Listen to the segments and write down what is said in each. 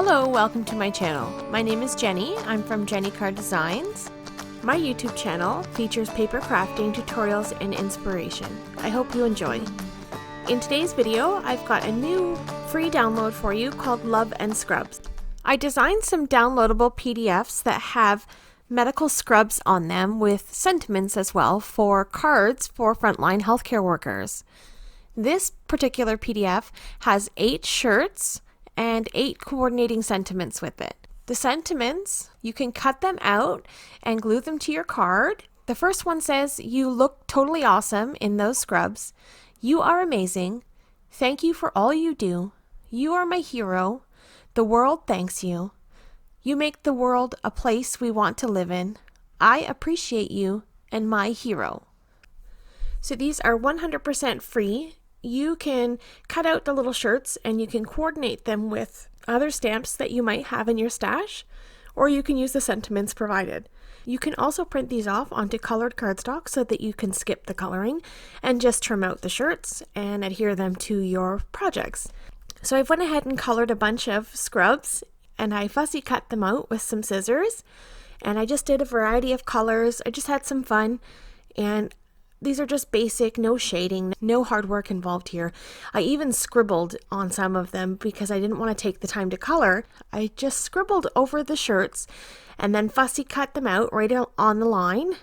Hello, welcome to my channel. My name is Jenny. I'm from Jenny Card Designs. My YouTube channel features paper crafting tutorials and inspiration. I hope you enjoy. In today's video, I've got a new free download for you called Love and Scrubs. I designed some downloadable PDFs that have medical scrubs on them with sentiments as well for cards for frontline healthcare workers. This particular PDF has 8 shirts and 8 coordinating sentiments with it. The sentiments, you can cut them out and glue them to your card. The first one says, "You look totally awesome in those scrubs. You are amazing. Thank you for all you do. You are my hero. The world thanks you. You make the world a place we want to live in. I appreciate you and my hero." So these are 100% free. You can cut out the little shirts and you can coordinate them with other stamps that you might have in your stash, or you can use the sentiments provided. You can also print these off onto colored cardstock so that you can skip the coloring and just trim out the shirts and adhere them to your projects. So I've went ahead and colored a bunch of scrubs and I fussy cut them out with some scissors, and I just did a variety of colors. I just had some fun, and these are just basic, no shading, no hard work involved here. I even scribbled on some of them because I didn't want to take the time to color. I just scribbled over the shirts and then fussy cut them out right on the line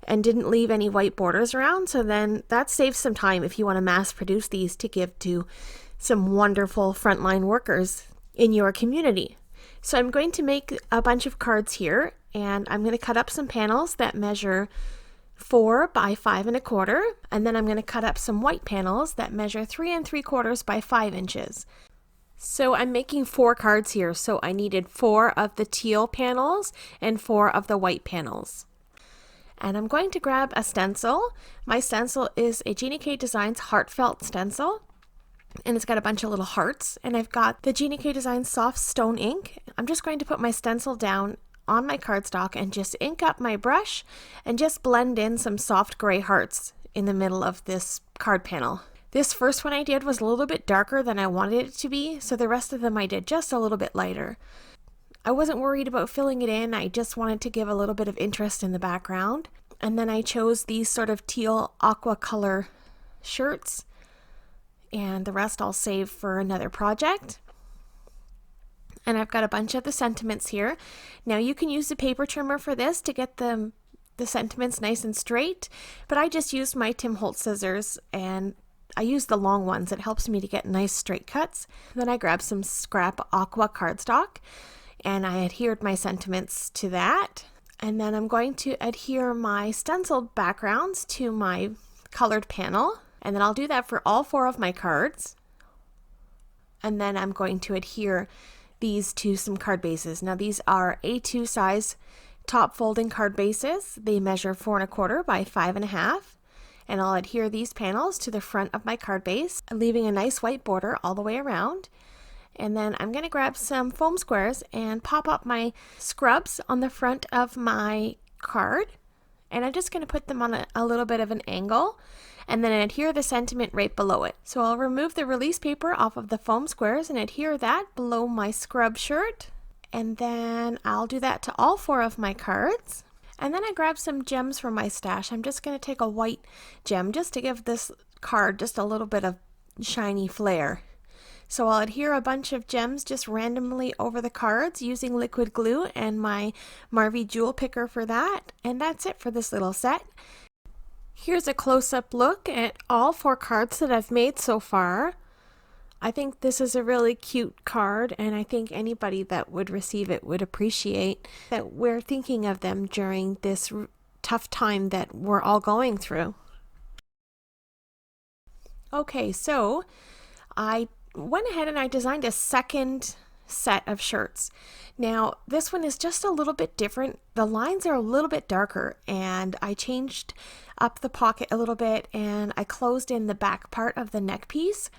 and didn't leave any white borders around. So then that saves some time if you want to mass produce these to give to some wonderful frontline workers in your community. So I'm going to make a bunch of cards here, and I'm going to cut up some panels that measure 4 by 5 1/4, and then I'm going to cut up some white panels that measure 3 3/4 by 5 inches. So I'm making 4 cards here, so I needed 4 of the teal panels and 4 of the white panels. And I'm going to grab a stencil. My stencil is a Jeannie K Designs Heartfelt stencil, and it's got a bunch of little hearts, and I've got the Jeannie K Designs Soft Stone ink. I'm just going to put my stencil down on my cardstock and just ink up my brush and just blend in some soft gray hearts in the middle of this card panel. This first one I did was a little bit darker than I wanted it to be, so the rest of them I did just a little bit lighter. I wasn't worried about filling it in, I just wanted to give a little bit of interest in the background. And then I chose these sort of teal aqua color shirts, and the rest I'll save for another project. And I've got a bunch of the sentiments here. Now you can use the paper trimmer for this to get the sentiments nice and straight, but I just used my Tim Holtz scissors, and I use the long ones. It helps me to get nice straight cuts. Then I grabbed some scrap aqua cardstock and I adhered my sentiments to that. And then I'm going to adhere my stenciled backgrounds to my colored panel, and then I'll do that for all 4 of my cards. And then I'm going to adhere these to some card bases. Now these are A2 size top folding card bases. They measure 4 1/4 by 5 1/2, and I'll adhere these panels to the front of my card base, leaving a nice white border all the way around. And then I'm going to grab some foam squares and pop up my scrubs on the front of my card, and I'm just going to put them on a little bit of an angle and then adhere the sentiment right below it. So I'll remove the release paper off of the foam squares and adhere that below my scrub shirt, and then I'll do that to all 4 of my cards. And then I grabbed some gems from my stash. I'm just going to take a white gem just to give this card just a little bit of shiny flair. So I'll adhere a bunch of gems just randomly over the cards using liquid glue and my Marvy jewel picker for that. And that's it for this little set. Here's a close-up look at all 4 cards that I've made so far. I think this is a really cute card, and I think anybody that would receive it would appreciate that we're thinking of them during this tough time that we're all going through. Okay, so I went ahead and I designed a second set of shirts. Now this one is just a little bit different. The lines are a little bit darker, and I changed up the pocket a little bit, and I closed in the back part of the neck piece.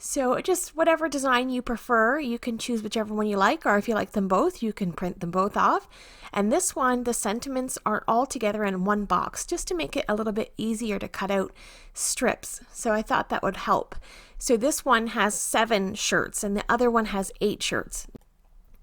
So just whatever design you prefer, you can choose whichever one you like, or if you like them both, you can print them both off. And this one, the sentiments are all together in one box just to make it a little bit easier to cut out strips. So I thought that would help. So this one has 7 shirts and the other one has 8 shirts.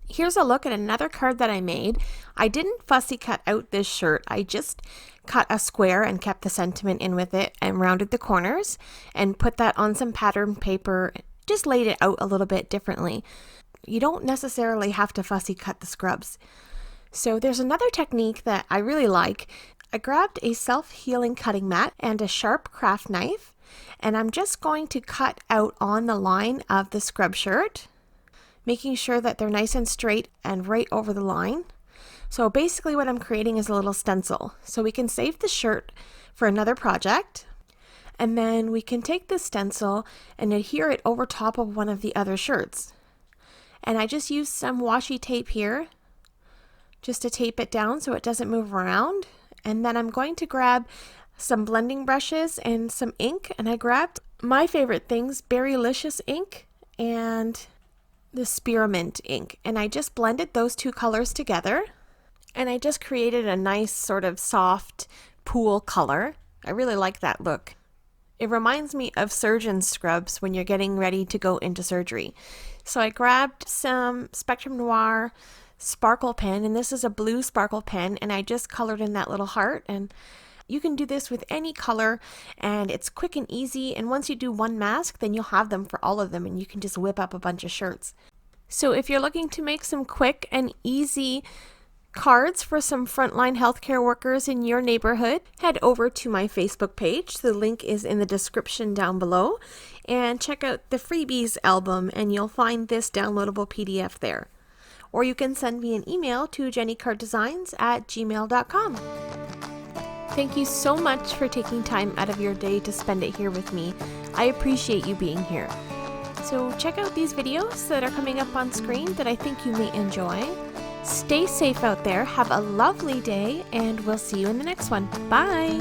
Here's a look at another card that I made. I didn't fussy cut out this shirt. I just cut a square and kept the sentiment in with it and rounded the corners and put that on some pattern paper, just laid it out a little bit differently. You don't necessarily have to fussy cut the scrubs. So there's another technique that I really like. I grabbed a self-healing cutting mat and a sharp craft knife, and I'm just going to cut out on the line of the scrub shirt, making sure that they're nice and straight and right over the line. So basically what I'm creating is a little stencil. So we can save the shirt for another project, and then we can take the stencil and adhere it over top of one of the other shirts. And I just used some washi tape here just to tape it down so it doesn't move around. And then I'm going to grab some blending brushes and some ink, and I grabbed my favorite things, Berrylicious ink and the spearmint ink, and I just blended those two colors together, and I just created a nice sort of soft pool color. I really like that look. It reminds me of surgeon scrubs when you're getting ready to go into surgery. So I grabbed some Spectrum Noir sparkle pen, and this is a blue sparkle pen, and I just colored in that little heart. And you can do this with any color, and it's quick and easy, and once you do one mask, then you'll have them for all of them, and you can just whip up a bunch of shirts. So if you're looking to make some quick and easy cards for some frontline healthcare workers in your neighborhood, head over to my Facebook page. The link is in the description down below, and check out the freebies album, and you'll find this downloadable PDF there. Or you can send me an email to jennycarddesigns@gmail.com. Thank you so much for taking time out of your day to spend it here with me. I appreciate you being here. So check out these videos that are coming up on screen that I think you may enjoy. Stay safe out there, have a lovely day, and we'll see you in the next one. Bye!